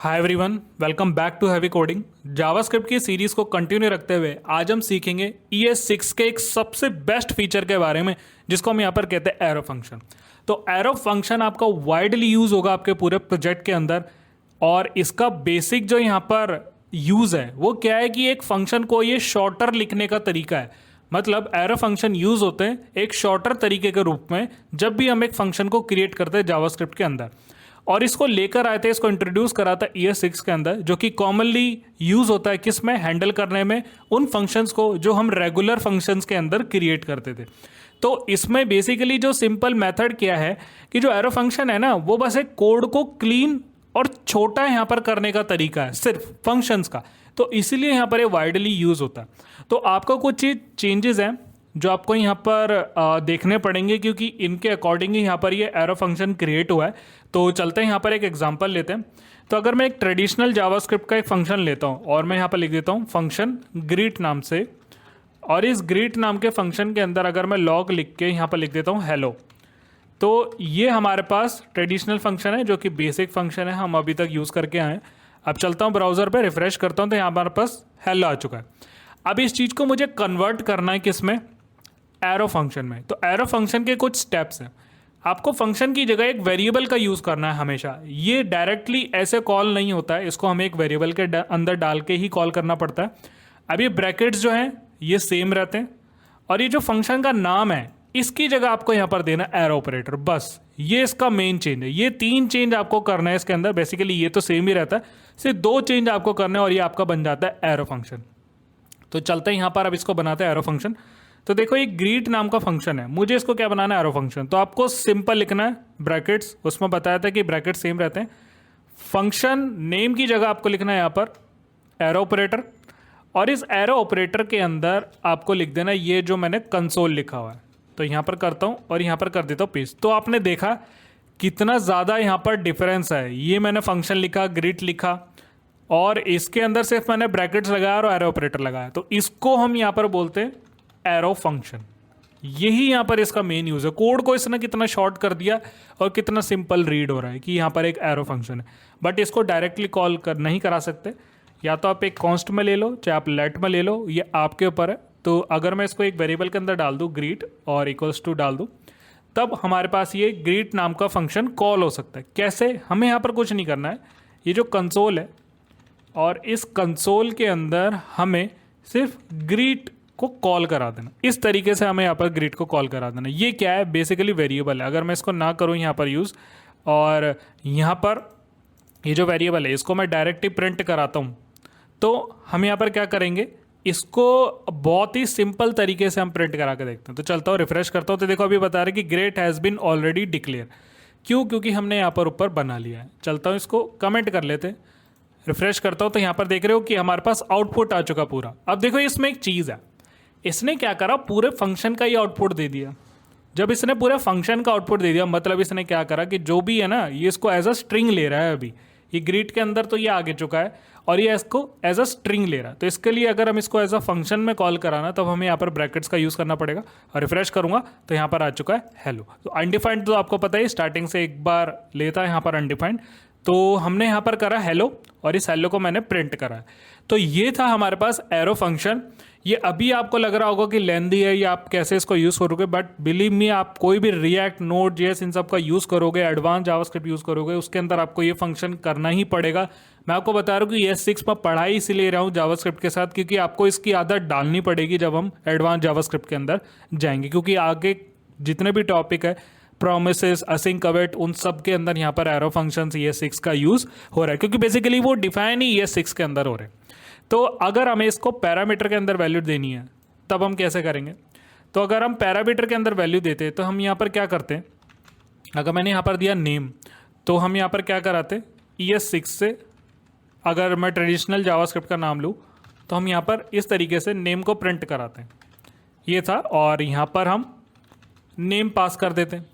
Hi everyone, welcome back to Heavy Coding. JavaScript की series को continue रखते हुए आज हम सीखेंगे ES6 के एक सबसे बेस्ट फीचर के बारे में, जिसको हम यहाँ पर कहते हैं एरो फंक्शन। तो एरो फंक्शन आपका वाइडली यूज होगा आपके पूरे प्रोजेक्ट के अंदर, और इसका बेसिक जो यहाँ पर यूज है वो क्या है कि एक फंक्शन को ये शॉर्टर लिखने का तरीका है। मतलब एरो फंक्शन यूज होते हैं एक शॉर्टर तरीके के रूप में जब भी हम एक फंक्शन को क्रिएट करते हैं जावास्क्रिप्ट के अंदर। और इसको लेकर आए थे, इसको इंट्रोड्यूस करा था ES6 के अंदर, जो कि कॉमनली यूज होता है किस में, हैंडल करने में उन फंक्शंस को जो हम रेगुलर फंक्शंस के अंदर क्रिएट करते थे। तो इसमें बेसिकली जो सिंपल मेथड क्या है कि जो एरो फंक्शन है ना, वो बस एक कोड को क्लीन और छोटा यहाँ पर करने का तरीका है सिर्फ फंक्शंस का। तो इसीलिए यहाँ पर ये वाइडली यूज होता है। तो आपको कुछ चेंजेस हैं जो आपको यहाँ पर देखने पड़ेंगे, क्योंकि इनके अकॉर्डिंग ही यहाँ पर ये एरो फंक्शन क्रिएट हुआ है। तो चलते हैं यहाँ पर एक एग्जांपल लेते हैं। तो अगर मैं एक ट्रेडिशनल जावास्क्रिप्ट का एक फंक्शन लेता हूँ और मैं यहाँ पर लिख देता हूँ फंक्शन ग्रीट नाम से, और इस ग्रीट नाम के फंक्शन के अंदर अगर मैं लॉग लिख के यहाँ पर लिख देता हूँ हेलो, तो ये हमारे पास ट्रेडिशनल फंक्शन है जो कि बेसिक फंक्शन है, हम अभी तक यूज़ करके आए हैं। अब चलता हूँ ब्राउज़र पे, रिफ्रेश करता हूँ तो यहाँ हमारे पास हेलो आ चुका है। अब इस चीज़ को मुझे कन्वर्ट करना है किस में, एरो फंक्शन में। तो एरो फंक्शन के कुछ स्टेप्स हैं। आपको फंक्शन की जगह एक वेरिएबल का यूज़ करना है हमेशा। ये डायरेक्टली ऐसे कॉल नहीं होता है, इसको हमें एक वेरिएबल के अंदर डाल के ही कॉल करना पड़ता है। अब ये ब्रैकेट्स जो हैं ये सेम रहते हैं, और ये जो फंक्शन का नाम है इसकी जगह आपको यहाँ पर देना एरो ऑपरेटर। बस ये इसका मेन चेंज है। ये 3 चेंज आपको करना है इसके अंदर। बेसिकली ये तो सेम ही रहता है, सिर्फ 2 चेंज आपको करना है और ये आपका बन जाता है एरो फंक्शन। तो चलते हैं यहाँ पर, अब इसको बनाते हैं एरो फंक्शन। तो देखो ये ग्रीट नाम का फंक्शन है, मुझे इसको क्या बनाना है, एरो फंक्शन। तो आपको सिंपल लिखना है ब्रैकेट्स, उसमें बताया था कि ब्रैकेट सेम रहते हैं। फंक्शन नेम की जगह आपको लिखना है यहाँ पर एरो ऑपरेटर, और इस एरो ऑपरेटर के अंदर आपको लिख देना ये जो मैंने कंसोल लिखा हुआ है। तो यहाँ पर करता हूँ और यहाँ पर कर देता हूँ पेस्ट। तो आपने देखा कितना ज़्यादा यहाँ पर डिफरेंस है। ये मैंने फंक्शन लिखा, ग्रीट लिखा, और इसके अंदर सिर्फ मैंने ब्रैकेट्स लगाया और एरो ऑपरेटर लगाया। तो इसको हम यहाँ पर बोलते हैं एरो फंक्शन। यही यहाँ पर इसका मेन यूज है। कोड को इसने कितना शॉर्ट कर दिया और कितना सिंपल रीड हो रहा है कि यहाँ पर एक एरो फंक्शन है। बट इसको डायरेक्टली कॉल कर नहीं करा सकते, या तो आप एक कॉन्स्ट में ले लो, चाहे आप लेट में ले लो, ये आपके ऊपर है। तो अगर मैं इसको एक वेरिएबल के अंदर डाल दूँ ग्रीट और इक्वल्स टू डाल दूँ, तब हमारे पास ये ग्रीट नाम का फंक्शन कॉल हो सकता है। कैसे, हमें यहाँ पर कुछ नहीं करना है। ये जो कंसोल है और इस कंसोल के अंदर हमें सिर्फ ग्रीट को कॉल करा देना। इस तरीके से हमें यहाँ पर ग्रीट को कॉल करा देना। ये क्या है, बेसिकली वेरिएबल है। अगर मैं इसको ना करूँ यहाँ पर यूज़, और यहाँ पर ये जो वेरिएबल है इसको मैं डायरेक्टली प्रिंट कराता हूँ, तो हम यहाँ पर क्या करेंगे, इसको बहुत ही सिंपल तरीके से हम प्रिंट करा के देखते हैं। तो चलता हूँ, रिफ्रेश करता हूँ, तो देखो अभी बता रहे कि great has been already declare. क्यों, क्योंकि हमने यहाँ पर ऊपर बना लिया है। चलता हूँ, इसको कमेंट कर लेते हैं, रिफ्रेश करता हूँ, तो यहाँ पर देख रहे हो कि हमारे पास आउटपुट आ चुका पूरा। अब देखो इसमें एक चीज़ है, इसने क्या करा, पूरे फंक्शन का ही आउटपुट दे दिया। जब इसने पूरे फंक्शन का आउटपुट दे दिया, मतलब इसने क्या करा कि जो भी है ना, ये इसको एज अ स्ट्रिंग ले रहा है। अभी ये ग्रीट के अंदर तो ये आगे चुका है और ये इसको एज अ स्ट्रिंग ले रहा है। तो इसके लिए अगर हम इसको एज अ फंक्शन में कॉल कराना, तब हमें यहाँ पर ब्रैकेट्स का यूज़ करना पड़ेगा। और रिफ्रेश करूँगा तो यहाँ पर आ चुका है हेलो। तो अनडिफाइंड तो आपको पता है स्टार्टिंग से एक बार लेता है यहाँ पर अनडिफाइंड। तो हमने यहाँ पर करा हेलो, और इस हेलो को मैंने प्रिंट करा है। तो ये था हमारे पास एरो फंक्शन। ये अभी आपको लग रहा होगा कि लेंदी है या आप कैसे इसको यूज़ करोगे, बट बिलीव मी, आप कोई भी रिएक्ट, नोड, जेएस इन सब का यूज़ करोगे, एडवांस जावास्क्रिप्ट यूज़ करोगे, उसके अंदर आपको ये फंक्शन करना ही पड़ेगा। मैं आपको बता रहा हूँ कि ES6 में पढ़ाई इसीलिए रहा हूँ जावास्क्रिप्ट के साथ, क्योंकि आपको इसकी आदत डालनी पड़ेगी जब हम एडवांस जावास्क्रिप्ट के अंदर जाएंगे। क्योंकि आगे जितने भी टॉपिक है, प्रोमिसेस, असिंक अवेट, उन सब के अंदर यहाँ पर एरो फंक्शंस ES6 का यूज़ हो रहा है, क्योंकि बेसिकली वो डिफाइन ही ES6 के अंदर हो रहे हैं। तो अगर हमें इसको पैरामीटर के अंदर वैल्यू देनी है, तब हम कैसे करेंगे। तो अगर हम पैरामीटर के अंदर वैल्यू देते हैं, तो हम यहाँ पर क्या करते हैं, अगर मैंने यहाँ पर दिया नेम, तो हम यहाँ पर क्या कराते, ES6 से अगर मैं ट्रेडिशनल जावास्क्रिप्ट का नाम लूँ, तो हम यहाँ पर इस तरीके से नेम को प्रिंट कराते हैं। ये था, और यहाँ पर हम नेम पास कर देते हैं,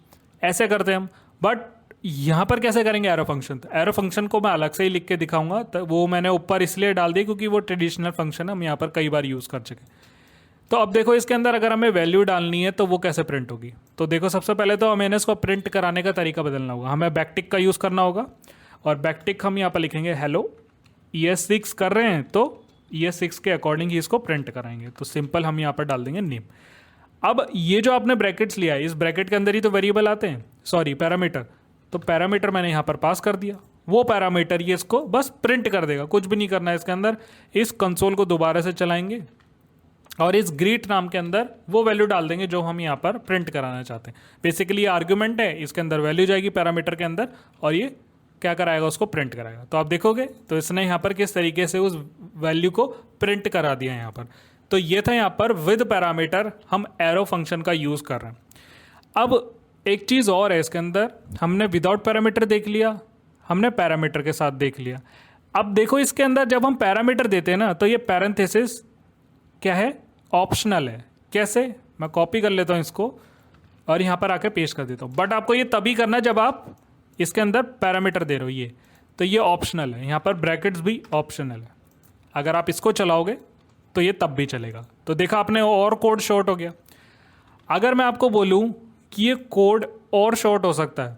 ऐसे करते हैं हम। बट यहाँ पर कैसे करेंगे एरो फंक्शन, तो एरो फंक्शन को मैं अलग से ही लिख के दिखाऊंगा। तो वो मैंने ऊपर इसलिए डाल दी क्योंकि वो ट्रेडिशनल फंक्शन हम यहाँ पर कई बार यूज़ कर चुके। तो अब देखो इसके अंदर अगर हमें वैल्यू डालनी है तो वो कैसे प्रिंट होगी। तो देखो सबसे पहले तो हमें इसको प्रिंट कराने का तरीका बदलना होगा। हमें बैकटिक का यूज़ करना होगा, और बैकटिक हम यहाँ पर लिखेंगे हेलो ES6 कर रहे हैं तो ES6 के अकॉर्डिंग ही इसको प्रिंट कराएंगे। तो सिंपल हम यहाँ पर डाल देंगे नेम। अब ये जो आपने ब्रैकेट्स लिया है, इस ब्रैकेट के अंदर ही तो वेरिएबल आते हैं, सॉरी पैरामीटर। तो पैरामीटर मैंने यहाँ पर पास कर दिया, वो पैरामीटर ये इसको बस प्रिंट कर देगा, कुछ भी नहीं करना है इसके अंदर। इस कंसोल को दोबारा से चलाएंगे और इस ग्रीट नाम के अंदर वो वैल्यू डाल देंगे जो हम यहाँ पर प्रिंट कराना चाहते हैं। बेसिकली ये आर्ग्यूमेंट है, इसके अंदर वैल्यू जाएगी पैरामीटर के अंदर और ये क्या कराएगा, उसको प्रिंट कराएगा। तो आप देखोगे तो इसने यहाँ पर किस तरीके से उस वैल्यू को प्रिंट करा दिया यहाँ पर। तो ये था यहाँ पर विद पैरामीटर हम एरो फंक्शन का यूज़ कर रहे हैं। अब एक चीज़ और है इसके अंदर, हमने विदाउट पैरामीटर देख लिया, हमने पैरामीटर के साथ देख लिया। अब देखो इसके अंदर जब हम पैरामीटर देते हैं ना तो ये पैरेंथेसिस क्या है, ऑप्शनल है। कैसे, मैं कॉपी कर लेता हूँ इसको और यहाँ पर आके पेस्ट कर देता हूँ। बट आपको ये तभी करना है जब आप इसके अंदर पैरामीटर दे रहे हो। ये तो ये ऑप्शनल है, यहाँ पर ब्रैकेट्स भी ऑप्शनल है। अगर आप इसको चलाओगे तो ये तब भी चलेगा। तो देखा आपने, और कोड शॉर्ट हो गया। अगर मैं आपको बोलूँ कि ये कोड और शॉर्ट हो सकता है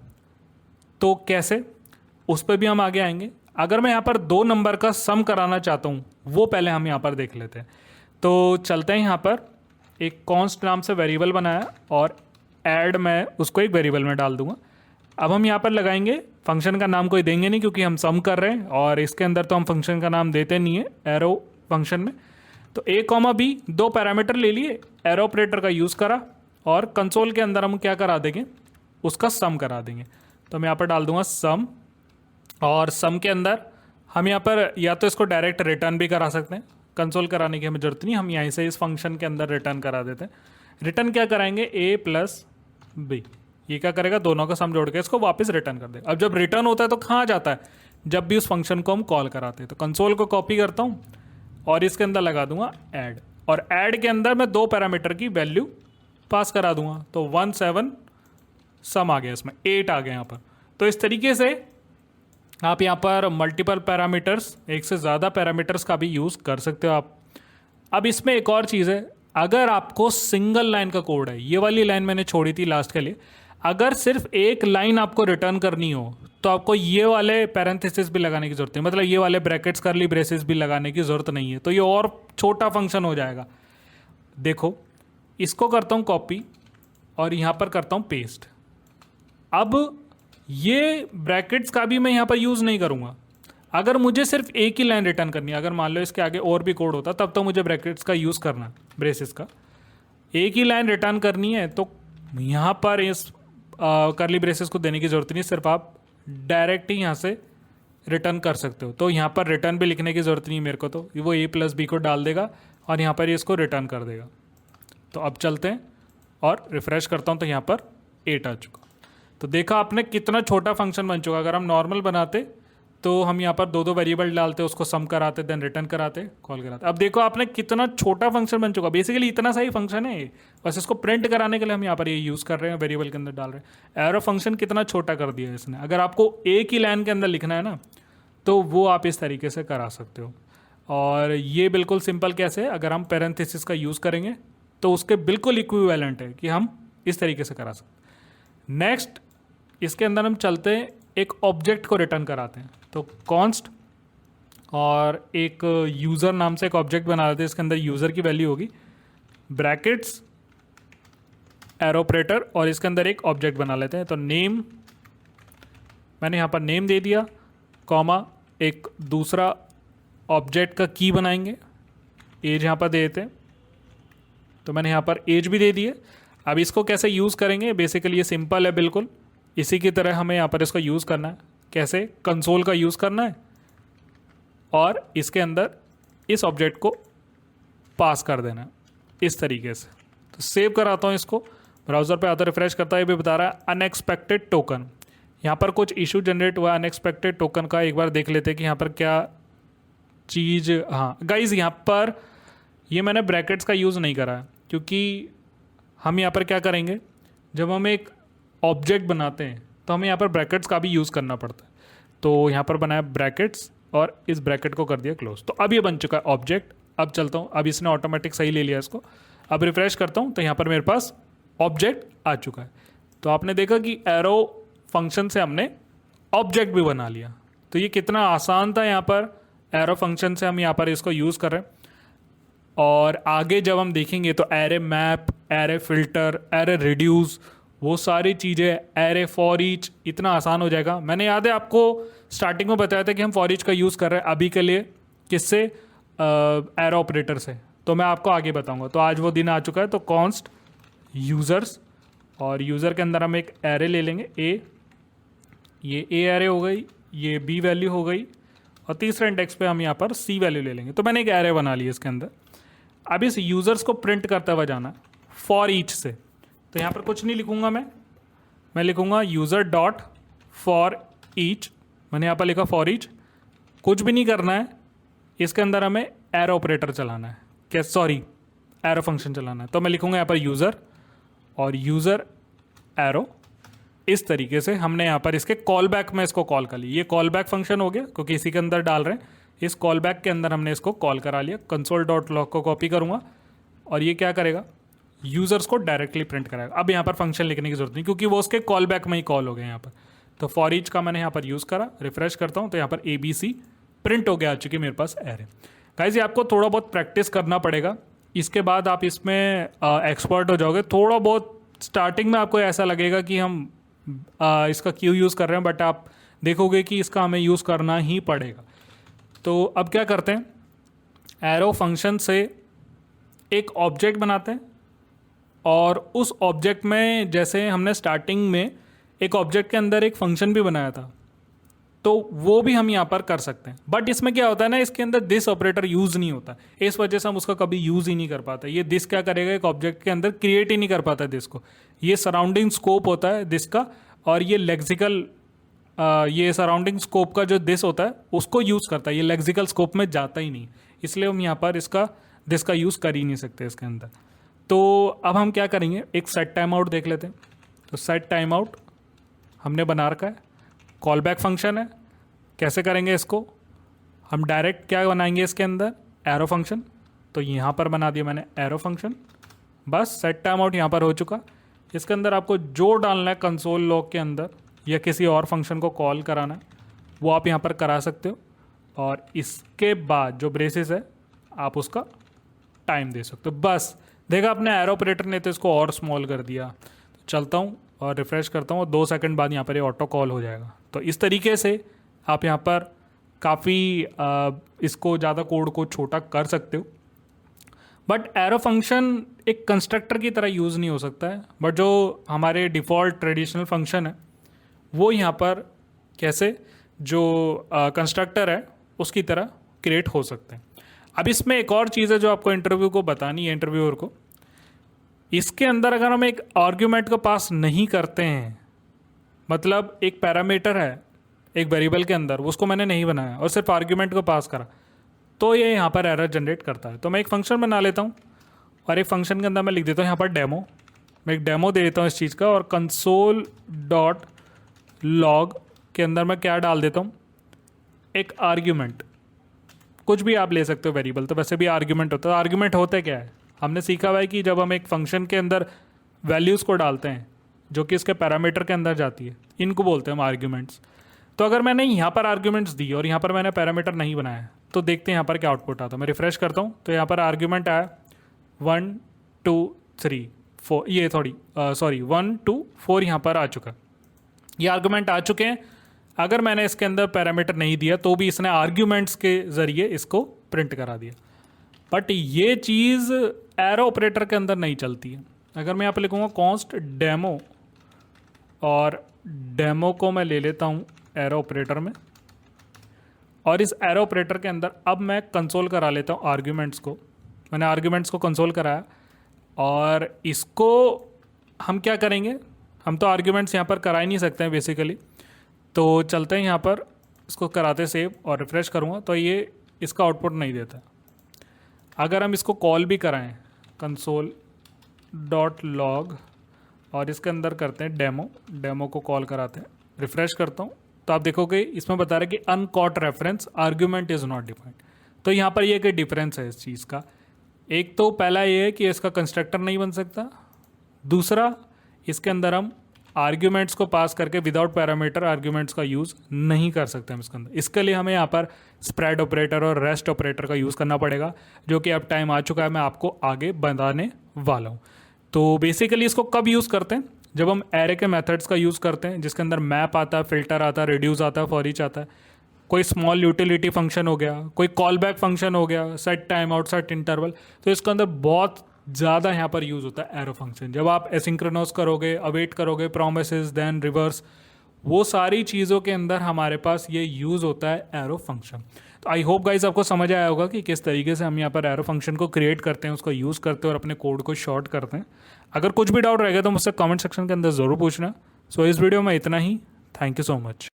तो कैसे, उस पर भी हम आगे आएंगे। अगर मैं यहाँ पर 2 नंबर का सम कराना चाहता हूँ वो पहले हम यहाँ पर देख लेते हैं। तो चलते हैं, यहाँ पर एक कॉन्स्ट नाम से वेरिएबल बनाया और ऐड मैं उसको एक वेरिएबल में डाल दूंगा। अब हम यहाँ पर लगाएंगे, फंक्शन का नाम कोई देंगे नहीं क्योंकि हम सम कर रहे हैं और इसके अंदर तो हम फंक्शन का नाम देते नहीं है एरो फंक्शन में। तो A, B 2 पैरामीटर ले लिए, एरो ऑपरेटर का यूज़ करा और कंसोल के अंदर हम क्या करा देंगे, उसका सम करा देंगे। तो मैं यहाँ पर डाल दूंगा सम और सम के अंदर हम यहाँ पर या तो इसको डायरेक्ट रिटर्न भी करा सकते हैं, कंसोल कराने की हमें जरूरत नहीं, हम यहीं से इस फंक्शन के अंदर रिटर्न करा देते हैं। रिटर्न क्या कराएंगे, A + B, ये क्या करेगा, दोनों का सम जोड़ के इसको वापस रिटर्न कर देगा। अब जब रिटर्न होता है तो कहाँ जाता है, जब भी उस फंक्शन को हम कॉल कराते हैं। तो कंसोल को कॉपी करता हूँ और इसके अंदर लगा दूंगा ऐड, और ऐड के अंदर मैं 2 पैरामीटर की वैल्यू पास करा दूंगा। तो 1 7 सम आ गया, इसमें 8 आ गया यहाँ पर। तो इस तरीके से आप यहाँ पर मल्टीपल पैरामीटर्स, एक से ज़्यादा पैरामीटर्स का भी यूज़ कर सकते हो आप। अब इसमें एक और चीज़ है, अगर आपको सिंगल लाइन का कोड है, ये वाली लाइन मैंने छोड़ी थी लास्ट के लिए, अगर सिर्फ एक लाइन आपको रिटर्न करनी हो तो आपको ये वाले पैरेंथेसिस भी लगाने की ज़रूरत है, मतलब ये वाले ब्रैकेट्स करली ब्रेसेस भी लगाने की ज़रूरत नहीं है। तो ये और छोटा फंक्शन हो जाएगा। देखो इसको करता हूँ कॉपी और यहाँ पर करता हूँ पेस्ट। अब ये ब्रैकेट्स का भी मैं यहाँ पर यूज़ नहीं करूँगा। अगर मुझे सिर्फ एक ही लाइन रिटर्न करनी है, अगर मान लो इसके आगे और भी कोड होता तब तो मुझे ब्रैकेट्स का यूज़ करना, ब्रेसेस का। एक ही लाइन रिटर्न करनी है तो यहाँ पर इस करली ब्रेसेस को देने की ज़रूरत नहीं, सिर्फ आप डायरेक्ट ही यहाँ से रिटर्न कर सकते हो। तो यहाँ पर रिटर्न भी लिखने की ज़रूरत नहीं मेरे को, तो वो A + B को डाल देगा और यहाँ पर इसको रिटर्न कर देगा। तो अब चलते हैं और रिफ़्रेश करता हूँ तो यहाँ पर 8 आ चुका। तो देखा आपने कितना छोटा फंक्शन बन चुका। अगर हम नॉर्मल बनाते तो हम यहाँ पर 2 वेरिएबल डालते, उसको सम कराते, देन रिटर्न कराते, कॉल कराते। अब देखो आपने कितना छोटा फंक्शन बन चुका। बेसिकली इतना सा ही फंक्शन है ये, बस इसको प्रिंट कराने के लिए हम यहाँ पर ये यूज़ कर रहे हैं, वेरिएबल के अंदर डाल रहे हैं। एरो फंक्शन कितना छोटा कर दिया है इसने। अगर आपको एक ही लाइन के अंदर लिखना है ना तो वो आप इस तरीके से करा सकते हो। और ये बिल्कुल सिंपल कैसे है, अगर हम पैरेंथेसिस का यूज़ करेंगे तो उसके बिल्कुल इक्विवेलेंट है कि हम इस तरीके से करा सकते। नेक्स्ट इसके अंदर हम चलते हैं, एक ऑब्जेक्ट को रिटर्न कराते हैं। तो कॉन्स्ट और एक यूज़र नाम से एक ऑब्जेक्ट बना देते हैं, इसके अंदर यूज़र की वैल्यू होगी, ब्रैकेट्स एरो ऑपरेटर और इसके अंदर एक ऑब्जेक्ट बना लेते हैं। तो नेम, मैंने यहाँ पर नेम दे दिया, कॉमा एक दूसरा ऑब्जेक्ट का की बनाएंगे, एज यहाँ पर दे देते हैं। तो मैंने यहाँ पर एज भी दे दी है। अब इसको कैसे यूज़ करेंगे, बेसिकली ये सिंपल है बिल्कुल, इसी की तरह हमें यहाँ पर इसको यूज़ करना है। कैसे, कंसोल का यूज़ करना है और इसके अंदर इस ऑब्जेक्ट को पास कर देना है इस तरीके से। तो सेव कराता हूँ इसको, ब्राउज़र पे आता, रिफ्रेश करता है, ये भी बता रहा है अनएक्सपेक्टेड टोकन। यहाँ पर कुछ इशू जनरेट हुआ अनएक्सपेक्टेड टोकन का, एक बार देख लेते हैं कि यहाँ पर क्या चीज़। हाँ गाइज, यहाँ पर ये मैंने ब्रैकेट्स का यूज़ नहीं करा है क्योंकि हम यहाँ पर क्या करेंगे, जब हम एक ऑब्जेक्ट बनाते हैं तो हमें यहाँ पर ब्रैकेट्स का भी यूज़ करना पड़ता है। तो यहाँ पर बनाया ब्रैकेट्स और इस ब्रैकेट को कर दिया क्लोज। तो अब ये बन चुका है ऑब्जेक्ट। अब चलता हूँ, अब इसने ऑटोमेटिक सही ले लिया इसको। अब रिफ्रेश करता हूँ तो यहाँ पर मेरे पास ऑब्जेक्ट आ चुका है। तो आपने देखा कि एरो फंक्शन से हमने ऑब्जेक्ट भी बना लिया। तो ये कितना आसान था यहाँ पर एरो फंक्शन से हम यहाँ पर इसको यूज़ कर रहे हैं। और आगे जब हम देखेंगे तो array map, array filter, array reduce, वो सारी चीज़ें, एरे फॉर ईच, इतना आसान हो जाएगा। मैंने याद है आपको स्टार्टिंग में बताया था कि हम फॉर ईच का यूज़ कर रहे हैं अभी के लिए, किससे, एरो ऑपरेटर से। तो मैं आपको आगे बताऊंगा। तो आज वो दिन आ चुका है। तो कॉन्स्ट यूज़र्स, और यूज़र के अंदर हम एक एरे ले लेंगे ए, ये ए एरे हो गई, ये बी वैल्यू हो गई, और तीसरे इंडेक्स पे हम यहाँ पर सी वैल्यू ले लेंगे। तो मैंने एक एरे बना लिया इसके अंदर। अब इस यूज़र्स को प्रिंट करता हुआ जाना फॉर ईच से। तो यहाँ पर कुछ नहीं लिखूंगा मैं लिखूंगा यूज़र डॉट फॉर ईच। मैंने यहाँ पर लिखा फॉर ईच, कुछ भी नहीं करना है। इसके अंदर हमें एरो ऑपरेटर चलाना है, क्या, सॉरी, एरो फंक्शन चलाना है। तो मैं लिखूंगा यहाँ पर यूज़र और यूज़र एरो। इस तरीके से हमने यहाँ पर इसके कॉल बैक में इसको कॉल कर लिया। ये कॉल बैक फंक्शन हो गया क्योंकि इसी के अंदर डाल रहे हैं। इस कॉल बैक के अंदर हमने इसको कॉल करा लिया। कंसोल डॉट लॉग को कॉपी करूँगा और ये क्या करेगा, यूज़र्स को डायरेक्टली प्रिंट कराएगा। अब यहाँ पर फंक्शन लिखने की जरूरत नहीं क्योंकि वो उसके कॉल बैक में ही कॉल हो गए यहाँ पर। तो फॉर ईच का मैंने यहाँ पर यूज़ करा, रिफ्रेश करता हूँ तो यहाँ पर ABC प्रिंट हो गया, आ चुकी मेरे पास एरे। गाइस ये आपको थोड़ा बहुत प्रैक्टिस करना पड़ेगा, इसके बाद आप इसमें एक्सपर्ट हो जाओगे। थोड़ा बहुत स्टार्टिंग में आपको ऐसा लगेगा कि हम इसका क्यों यूज़ कर रहे हैं, बट आप देखोगे कि इसका हमें यूज़ करना ही पड़ेगा। तो अब क्या करते हैं, एरो फंक्शन से एक ऑब्जेक्ट बनाते हैं और उस ऑब्जेक्ट में, जैसे हमने स्टार्टिंग में एक ऑब्जेक्ट के अंदर एक फंक्शन भी बनाया था, तो वो भी हम यहाँ पर कर सकते हैं। बट इसमें क्या होता है ना, इसके अंदर दिस ऑपरेटर यूज़ नहीं होता, इस वजह से हम उसका कभी यूज़ ही नहीं कर पाते। ये दिस क्या करेगा, एक ऑब्जेक्ट के अंदर क्रिएट ही नहीं कर पाता दिस को। ये सराउंडिंग स्कोप होता है दिस का, और ये लेक्सिकल, ये सराउंडिंग स्कोप का जो दिस होता है उसको यूज़ करता है। ये लेक्सिकल स्कोप में जाता ही नहीं, इसलिए हम यहाँ पर इसका दिस का यूज़ कर ही नहीं सकते इसके अंदर। तो अब हम क्या करेंगे, एक सेट टाइम आउट देख लेते हैं। तो सेट टाइम आउट हमने बना रखा है, कॉल बैक फंक्शन है। कैसे करेंगे इसको, हम डायरेक्ट क्या बनाएंगे इसके अंदर, एरो फंक्शन। तो यहाँ पर बना दिया मैंने एरो फंक्शन, बस सेट टाइम आउट यहाँ पर हो चुका। इसके अंदर आपको जो डालना है कंसोल लॉग के अंदर या किसी और फंक्शन को कॉल कराना है वो आप यहाँ पर करा सकते हो, और इसके बाद जो ब्रेसेस है आप उसका टाइम दे सकते हो। बस देखा अपने एरो ऑपरेटर ने तो इसको और स्मॉल कर दिया। तो चलता हूँ और रिफ्रेश करता हूँ और 2 सेकंड बाद यहाँ पर ये ऑटो कॉल हो जाएगा। तो इस तरीके से आप यहाँ पर काफ़ी इसको ज़्यादा कोड को छोटा कर सकते हो। बट एरो फंक्शन एक कंस्ट्रक्टर की तरह यूज़ नहीं हो सकता है, बट जो हमारे डिफ़ॉल्ट ट्रेडिशनल फंक्शन है वो यहाँ पर कैसे जो कंस्ट्रक्टर है उसकी तरह क्रिएट हो सकते हैं। अब इसमें एक और चीज़ है जो आपको इंटरव्यू को बतानी है, इंटरव्यूअर को। इसके अंदर अगर हम एक आर्ग्यूमेंट को पास नहीं करते हैं, मतलब एक पैरामीटर है एक वेरिएबल के अंदर, उसको मैंने नहीं बनाया और सिर्फ आर्ग्यूमेंट को पास करा, तो ये यहाँ पर एरर जनरेट करता है। तो मैं एक फंक्शन बना लेता हूँ और एक फंक्शन के अंदर मैं लिख देता हूँ यहाँ पर डेमो। मैं एक डेमो दे देता हूँ इस चीज़ का, और कंसोल डॉट लॉग के अंदर मैं क्या डाल देता हूँ, एक आर्ग्यूमेंट। कुछ भी आप ले सकते हो वेरिएबल, तो वैसे भी आर्ग्यूमेंट होता है। आर्ग्यूमेंट होता क्या है, हमने सीखा हुआ है कि जब हम एक फंक्शन के अंदर वैल्यूज़ को डालते हैं जो कि इसके पैरामीटर के अंदर जाती है, इनको बोलते हैं हम आर्ग्यूमेंट्स। तो अगर मैंने यहाँ पर आर्ग्यूमेंट्स दी और यहाँ पर मैंने पैरामीटर नहीं बनाया, तो देखते हैं यहाँ पर क्या आउटपुट आता है। मैं रिफ्रेश करता हूँ तो यहाँ पर आर्ग्यूमेंट आया 1 2 3 4, ये सॉरी 1 2 4 यहाँ पर आ चुका। ये आर्ग्यूमेंट आ चुके हैं। अगर मैंने इसके अंदर पैरामीटर नहीं दिया तो भी इसने आर्ग्यूमेंट्स के ज़रिए इसको प्रिंट करा दिया। बट ये चीज़ एरो ऑपरेटर के अंदर नहीं चलती है। अगर मैं यहाँ पर लिखूँगा कॉन्स्ट डेमो, और डेमो को मैं ले लेता हूँ एरो ऑपरेटर में, और इस एरो ऑपरेटर के अंदर अब मैं कंसोल करा लेता हूँ आर्ग्यूमेंट्स को। मैंने आर्ग्यूमेंट्स को कंसोल कराया, और इसको हम क्या करेंगे, हम तो आर्ग्यूमेंट्स यहाँ पर करा ही नहीं सकते हैं बेसिकली। तो चलते हैं यहाँ पर, इसको कराते सेव और रिफ्रेश करूँगा तो ये इसका आउटपुट नहीं देता। अगर हम इसको कॉल भी कराएं कंसोल डॉट लॉग और इसके अंदर करते हैं डेमो, डेमो को कॉल कराते हैं, रिफ्रेश करता हूँ तो आप देखोगे इसमें बता रहा है कि uncaught reference argument is not defined. तो यहाँ पर ये कि डिफरेंस है इस चीज़ का। एक तो पहला ये है कि इसका कंस्ट्रक्टर नहीं बन सकता, दूसरा इसके अंदर हम आर्ग्यूमेंट्स को पास करके विदाउट पैरामीटर आर्ग्यूमेंट्स का यूज़ नहीं कर सकते हम इसके अंदर। इसके लिए हमें यहाँ पर स्प्रेड ऑपरेटर और रेस्ट ऑपरेटर का यूज़ करना पड़ेगा, जो कि अब टाइम आ चुका है, मैं आपको आगे बताने वाला हूँ। तो बेसिकली इसको कब यूज़ करते हैं? जब हम एरे के मेथड्स का यूज़ करते हैं, जिसके अंदर मैप आता है, फिल्टर आता है, रिड्यूस आता है, फॉर ईच आता है, कोई स्मॉल यूटिलिटी फंक्शन हो गया, कोई कॉल बैक फंक्शन हो गया, set time out, set interval. तो इसके अंदर बहुत ज़्यादा यहाँ पर यूज़ होता है एरो फंक्शन। जब आप एसिंक्रोनस करोगे, अवेट करोगे, प्रोमिसेस, देन रिवर्स, वो सारी चीज़ों के अंदर हमारे पास ये यूज़ होता है एरो फंक्शन। तो आई होप गाइज आपको समझ आया होगा कि किस तरीके से हम यहाँ पर एरो फंक्शन को क्रिएट करते हैं, उसको यूज़ करते हैं और अपने कोड को शॉर्ट करते हैं। अगर कुछ भी डाउट रहेगा तो मुझसे कमेंट सेक्शन के अंदर ज़रूर पूछना। सो इस वीडियो में इतना ही। Thank you so much.